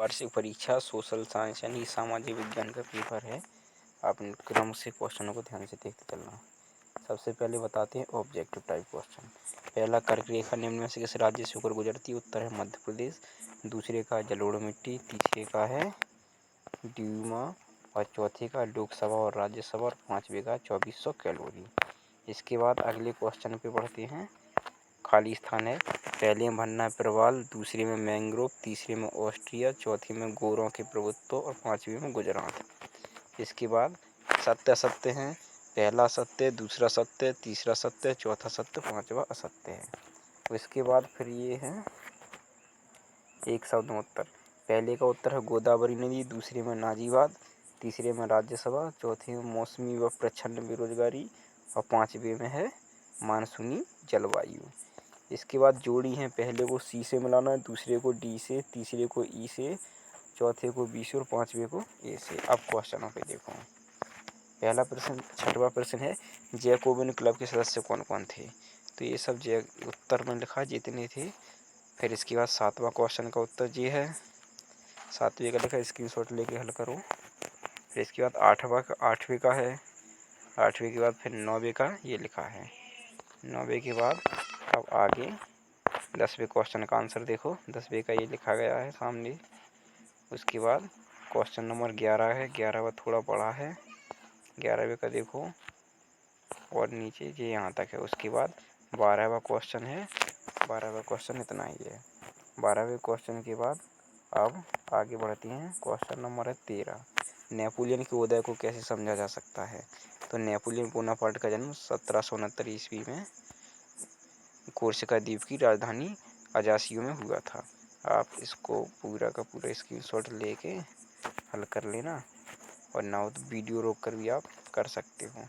वार्षिक परीक्षा social science यानी सामाजिक विज्ञान का पेपर है। आप क्रम से क्वेश्चनों को ध्यान से देखते चलना। सबसे पहले बताते हैं ऑब्जेक्टिव टाइप क्वेश्चन। पहला, कर्क रेखा निम्न में से किस राज्य से होकर गुजरती है? उत्तर है मध्य प्रदेश। दूसरे का जलोढ़ मिट्टी। तीसरे का है ड्यूमा। और चौथे का लोकसभा और राज्यसभा। और पांचवे का 2400 कैलोरी। इसके बाद अगले क्वेश्चन पे बढ़ते हैं। खाली स्थान है। पहले में भन्ना प्रवाल, दूसरे में मैंग्रोव, तीसरे में ऑस्ट्रिया, चौथे में गोरों के प्रभुत्व और पांचवे में गुजरात। इसके बाद सत्य असत्य हैं। पहला सत्य, दूसरा सत्य, तीसरा सत्य, चौथा सत्य, पांचवा असत्य है। इसके बाद फिर ये है एक शब्द में उत्तर। पहले का उत्तर है गोदावरी नदी, दूसरे में नाजीवाद, तीसरे में राज्यसभा, चौथे में मौसमी व प्रच्छन्न बेरोजगारी और पांचवे में है मानसूनी जलवायु। इसके बाद जोड़ी हैं। पहले को सी से मिलाना है, दूसरे को डी से, तीसरे को ई से, चौथे को बी से और पांचवे को ए से। अब क्वेश्चनों पे देखो। पहला प्रश्न, छठवां प्रश्न है जैकोबिन क्लब के सदस्य कौन कौन थे? तो ये सब उत्तर में लिखा जितने थे। फिर इसके बाद सातवां क्वेश्चन का उत्तर ये है। सातवें का लिखा, स्क्रीनशॉट लेके हल करो। फिर इसके बाद आठवें का है। आठवें के बाद फिर नौवें का ये लिखा है। नौवें के बाद अब आगे 10वें क्वेश्चन का आंसर देखो। 10वें का ये लिखा गया है सामने। उसके बाद क्वेश्चन नंबर 11 है। 11वां थोड़ा बड़ा है। 11वें का देखो और नीचे ये यहाँ तक है। उसके बाद 12वां क्वेश्चन है। 12वां क्वेश्चन इतना ही है। 12वें क्वेश्चन के बाद अब आगे बढ़ती हैं। क्वेश्चन नंबर है 13। नेपोलियन के उदय को कैसे समझा जा सकता है? तो नेपोलियन बोनापार्ट का जन्म 1769 ईस्वी में कोर्सिका द्वीप की राजधानी अजासियो में हुआ था। आप इसको पूरा का पूरा स्क्रीनशॉट लेके हल कर लेना और ना हो तो वीडियो रोक कर भी आप कर सकते हो।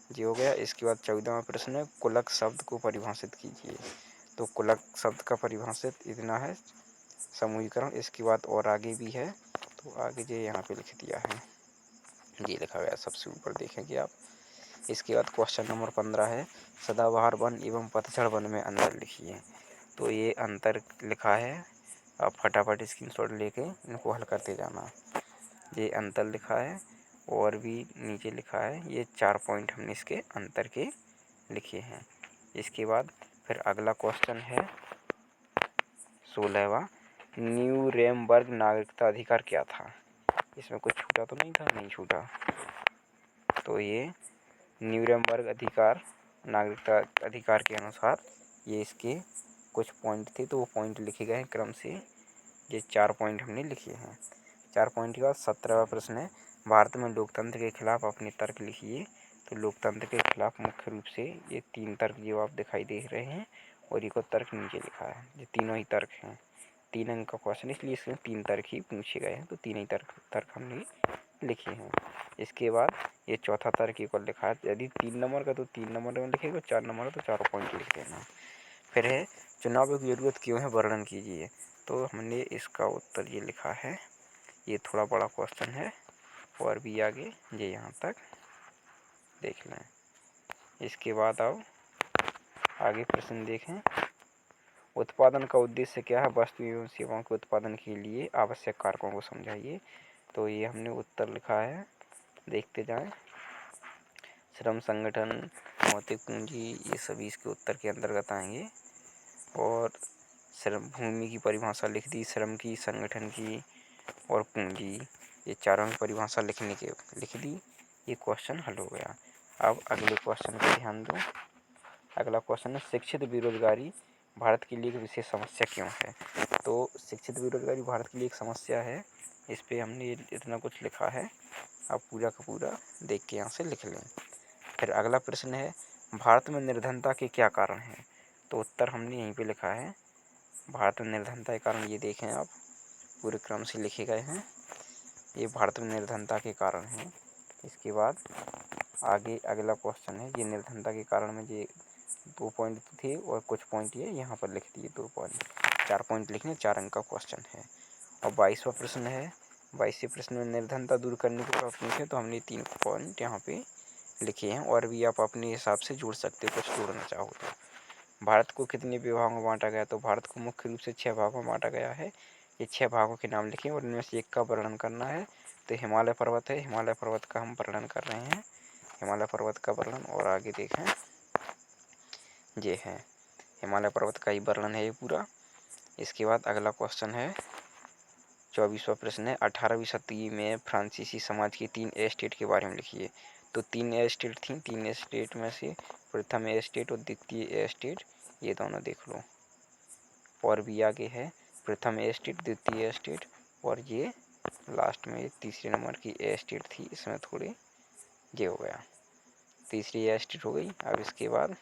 ये हो गया। इसके बाद 14वां प्रश्न है कुलक शब्द को परिभाषित कीजिए। तो कुलक शब्द का परिभाषित इतना है समूहीकरण। इसके बाद और आगे भी है, तो आगे ये यहाँ पे लिख दिया है, ये लिखा गया सबसे ऊपर देखेंगे आप। इसके बाद क्वेश्चन नंबर 15 है सदाबहार वन एवं पतझड़ वन में अंतर लिखिए। तो ये अंतर लिखा है, आप फटाफट स्क्रीनशॉट लेके इनको हल करते जाना। ये अंतर लिखा है और भी नीचे लिखा है। ये 4 पॉइंट हमने इसके अंतर के लिखे हैं। इसके बाद फिर अगला क्वेश्चन है 16वां, न्यूरेमबर्ग नागरिकता अधिकार क्या था? इसमें कुछ छूटा तो नहीं था? नहीं छूटा। तो ये न्यूरेमबर्ग अधिकार नागरिकता अधिकार के अनुसार ये इसके कुछ पॉइंट थे, तो वो पॉइंट लिखे गए हैं क्रम से। ये 4 पॉइंट हमने लिखे हैं। 4 पॉइंट के बाद 17वां प्रश्न है भारत में लोकतंत्र के खिलाफ अपने तर्क लिखिए। तो लोकतंत्र के खिलाफ मुख्य रूप से ये 3 तर्क जो आप दिखाई दे रहे हैं और एक और तर्क नीचे लिखा है। ये तीनों ही तर्क हैं। 3 अंक का क्वेश्चन इसलिए इसमें 3 तर्क ही पूछे गए हैं, तो 3 ही तर्क हमने लिखे हैं। इसके बाद ये चौथा तर्क एक और लिखा है। यदि 3 नंबर का तो 3 नंबर में लिखेगा, 4 नंबर का तो 4 पॉइंट लिख देना। फिर है चुनाव की जरूरत क्यों है, वर्णन कीजिए। तो हमने इसका उत्तर ये लिखा है। ये थोड़ा बड़ा क्वेश्चन है और भी आगे ये यहाँ तक देख लें। इसके बाद अब आगे प्रश्न देखें। उत्पादन का उद्देश्य क्या है? वस्तु एवं सेवाओं के उत्पादन के लिए आवश्यक कारकों को समझाइए। तो ये हमने उत्तर लिखा है, देखते जाएं। श्रम, संगठन, भौतिक पूंजी, ये सभी इसके उत्तर के अंतर्गत आएंगे। और श्रम, भूमि की परिभाषा लिख दी, श्रम की, संगठन की और पूंजी, ये चारों की परिभाषा लिख दी। ये क्वेश्चन हल हो गया। अब अगले क्वेश्चन पर ध्यान दो। अगला क्वेश्चन है शिक्षित बेरोजगारी भारत के लिए एक विशेष समस्या क्यों है? तो शिक्षित बेरोजगारी भारत के लिए एक समस्या है। इस पे हमने इतना कुछ लिखा है, आप पूरा का पूरा देख के यहाँ से लिख लें। फिर अगला प्रश्न है भारत में निर्धनता के क्या कारण हैं? तो उत्तर हमने यहीं पे लिखा है। भारत में निर्धनता के कारण ये देखें आप, पूरे क्रम से लिखे गए हैं। ये भारत में निर्धनता के कारण हैं। इसके बाद आगे अगला क्वेश्चन है, ये निर्धनता के कारण में ये 2 पॉइंट थे और कुछ पॉइंट ये यहाँ पर लिख दिए 2 पॉइंट। 4 पॉइंट लिखने, 4 अंक का क्वेश्चन है। और 22वां प्रश्न है। 22वें प्रश्न में निर्धनता दूर करने के उपाय पूछे, तो हमने 3 पॉइंट यहाँ पे लिखे हैं और भी आप अपने हिसाब से जोड़ सकते हो, कुछ जोड़ना चाहो तो। भारत को कितने विभागों में बांटा गया? तो भारत को मुख्य रूप से 6 भागों में बांटा गया है। ये 6 भागों के नाम लिखे और इनमें से एक का वर्णन करना है। तो हिमालय पर्वत है, हिमालय पर्वत का हम वर्णन कर रहे हैं, हिमालय पर्वत का वर्णन। और आगे देखें, ये है हिमालय पर्वत का ही वर्णन है ये पूरा। इसके बाद अगला क्वेश्चन है 24वां प्रश्न है, 18वीं शताब्दी में फ्रांसीसी समाज की 3 एस्टेट के बारे में लिखिए। तो 3 एस्टेट थी, 3 एस्टेट में से प्रथम एस्टेट और द्वितीय एस्टेट, ये दोनों देख लो। और भी आगे है प्रथम एस्टेट, द्वितीय एस्टेट, और ये लास्ट में तीसरे नंबर की एस्टेट थी, इसमें थोड़े ये हो गया, तीसरी एस्टेट हो गई। अब इसके बाद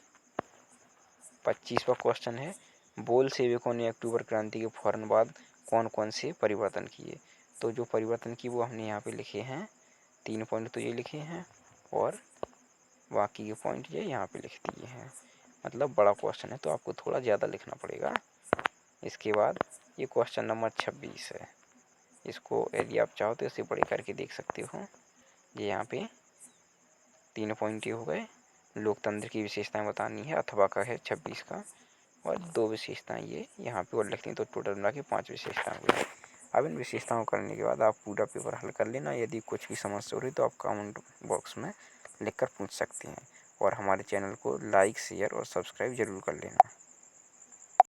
25वां क्वेश्चन है, बोल सेवकों ने अक्टूबर क्रांति के फौरन बाद कौन कौन से परिवर्तन किए। तो जो परिवर्तन किए वो हमने यहाँ पे लिखे हैं, 3 पॉइंट तो ये लिखे हैं और बाकी के पॉइंट ये यहाँ पे लिख दिए हैं। मतलब बड़ा क्वेश्चन है तो आपको थोड़ा ज़्यादा लिखना पड़ेगा। इसके बाद ये क्वेश्चन नंबर 26 है, इसको यदि आप चाहो तो इसे बड़े करके देख सकते हो। ये यहाँ पे 3 पॉइंट ये हो गए, लोकतंत्र की विशेषताएं बतानी है, अथवा का है 26 का, और 2 विशेषताएं ये यहाँ पे और लिखती हैं, तो टोटल मिला के 5 विशेषताएं हुई। अब इन विशेषताओं करने के बाद आप पूरा पेपर हल कर लेना। यदि कुछ भी समस्या हो रही तो आप कमेंट बॉक्स में लिख कर पूछ सकते हैं, और हमारे चैनल को लाइक, शेयर और सब्सक्राइब जरूर कर लेना।